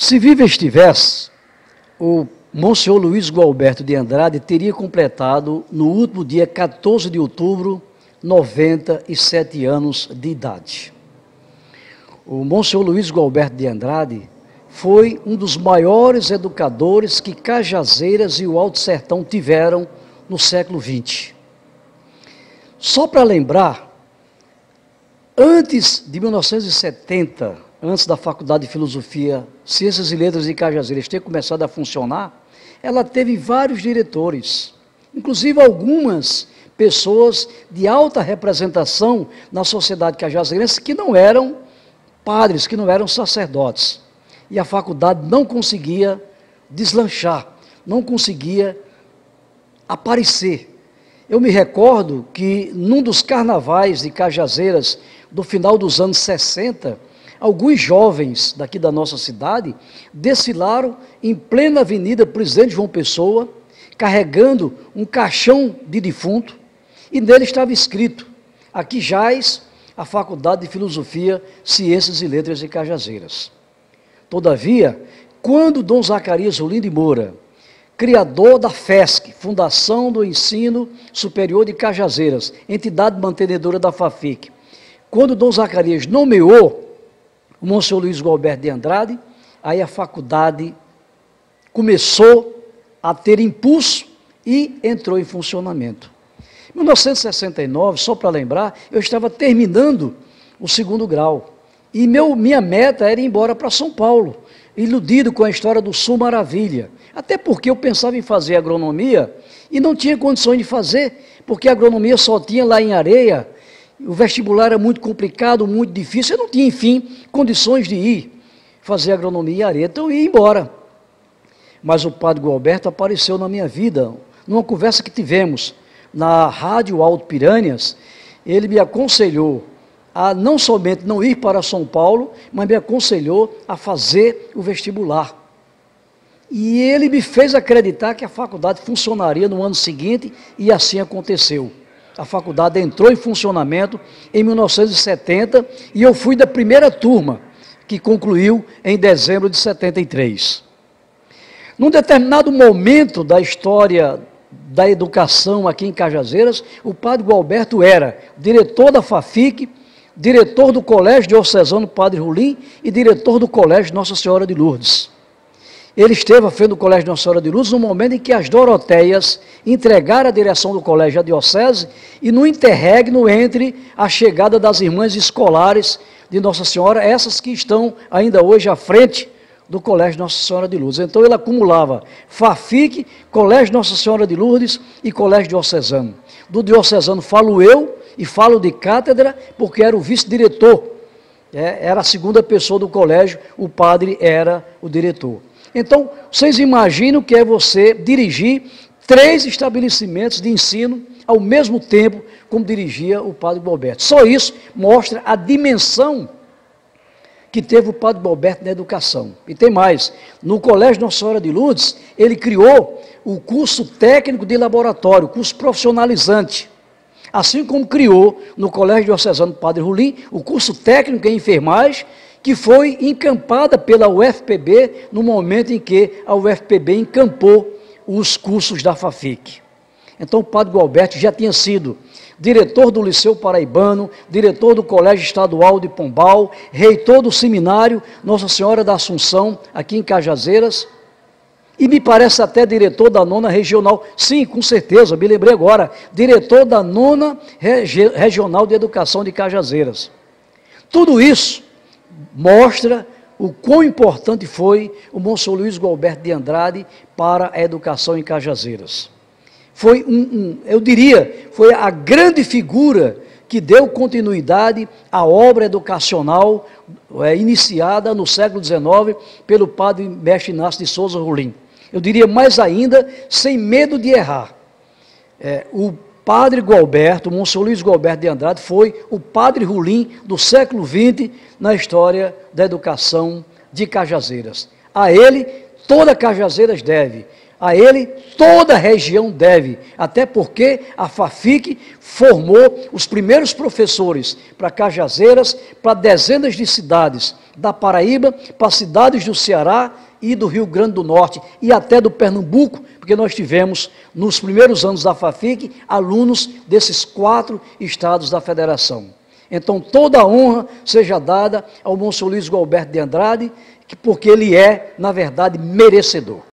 Se vivo estivesse, o Monsenhor Luiz Gualberto de Andrade teria completado, no último dia 14 de outubro, 97 anos de idade. O Monsenhor Luiz Gualberto de Andrade foi um dos maiores educadores que Cajazeiras e o Alto Sertão tiveram no século XX. Só para lembrar, antes de 1970, antes da Faculdade de Filosofia, Ciências e Letras de Cajazeiras ter começado a funcionar, ela teve vários diretores, inclusive algumas pessoas de alta representação na sociedade cajazeirense que não eram padres, que não eram sacerdotes. E a faculdade não conseguia deslanchar, não conseguia aparecer. Eu me recordo que num dos carnavais de Cajazeiras, do final dos anos 60, alguns jovens daqui da nossa cidade desfilaram em plena Avenida Presidente João Pessoa, carregando um caixão de defunto, e nele estava escrito: aqui jaz a Faculdade de Filosofia, Ciências e Letras de Cajazeiras. Todavia, quando Dom Zacarias Rolim de Moura, criador da FESC, Fundação do Ensino Superior de Cajazeiras, entidade mantenedora da FAFIC, quando Dom Zacarias nomeou o Monsenhor Luiz Gualberto de Andrade, aí a faculdade começou a ter impulso e entrou em funcionamento. Em 1969, só para lembrar, eu estava terminando o 2º grau, e minha meta era ir embora para São Paulo, iludido com a história do Sul Maravilha, até porque eu pensava em fazer agronomia e não tinha condições de fazer, porque a agronomia só tinha lá em Areia, o vestibular era muito complicado, muito difícil, eu não tinha, enfim, condições de ir fazer agronomia em Areia, então eu ia embora. Mas o padre Gualberto apareceu na minha vida, numa conversa que tivemos na Rádio Alto Piranhas. Ele me aconselhou a não somente não ir para São Paulo, mas me aconselhou a fazer o vestibular. E ele me fez acreditar que a faculdade funcionaria no ano seguinte, e assim aconteceu. A faculdade entrou em funcionamento em 1970, e eu fui da primeira turma, que concluiu em dezembro de 73. Num determinado momento da história da educação aqui em Cajazeiras, o padre Gualberto era diretor da FAFIC, diretor do Colégio Diocesano Padre Rolim e diretor do Colégio Nossa Senhora de Lourdes. Ele esteve à frente do Colégio Nossa Senhora de Lourdes no momento em que as Doroteias entregaram a direção do colégio à diocese, e no interregno entre a chegada das irmãs escolares de Nossa Senhora, essas que estão ainda hoje à frente do Colégio Nossa Senhora de Lourdes. Então ele acumulava FAFIC, Colégio Nossa Senhora de Lourdes e Colégio Diocesano. Do diocesano falo eu, e falo de cátedra porque era o vice-diretor, era a segunda pessoa do colégio, o padre era o diretor. Então, vocês imaginam que é você dirigir 3 estabelecimentos de ensino ao mesmo tempo, como dirigia o padre Gualberto. Só isso mostra a dimensão que teve o padre Gualberto na educação. E tem mais, no Colégio Nossa Senhora de Lourdes, ele criou o curso técnico de laboratório, curso profissionalizante, assim como criou no Colégio Diocesano Padre Rolim o curso técnico em enfermagem, que foi encampada pela UFPB no momento em que a UFPB encampou os cursos da FAFIC. Então o padre Gualberto já tinha sido diretor do Liceu Paraibano, diretor do Colégio Estadual de Pombal, reitor do Seminário Nossa Senhora da Assunção, aqui em Cajazeiras, e me parece até diretor da 9ª Regional, sim, com certeza, me lembrei agora, diretor da 9ª Regional de Educação de Cajazeiras. Tudo isso mostra o quão importante foi o Monsenhor Luiz Gualberto de Andrade para a educação em Cajazeiras. Foi eu diria, foi a grande figura que deu continuidade à obra educacional iniciada no século XIX pelo padre mestre Inácio de Souza Rolim. Eu diria mais ainda, sem medo de errar. O padre Gualberto, o Monsenhor Luiz Gualberto de Andrade, foi o padre Rolim do século XX na história da educação de Cajazeiras. A ele toda Cajazeiras deve. A ele, toda a região deve, até porque a FAFIC formou os primeiros professores para Cajazeiras, para dezenas de cidades da Paraíba, para cidades do Ceará e do Rio Grande do Norte e até do Pernambuco, porque nós tivemos, nos primeiros anos da FAFIC, alunos desses 4 estados da federação. Então, toda a honra seja dada ao Monsenhor Luiz Gualberto de Andrade, porque ele é, na verdade, merecedor.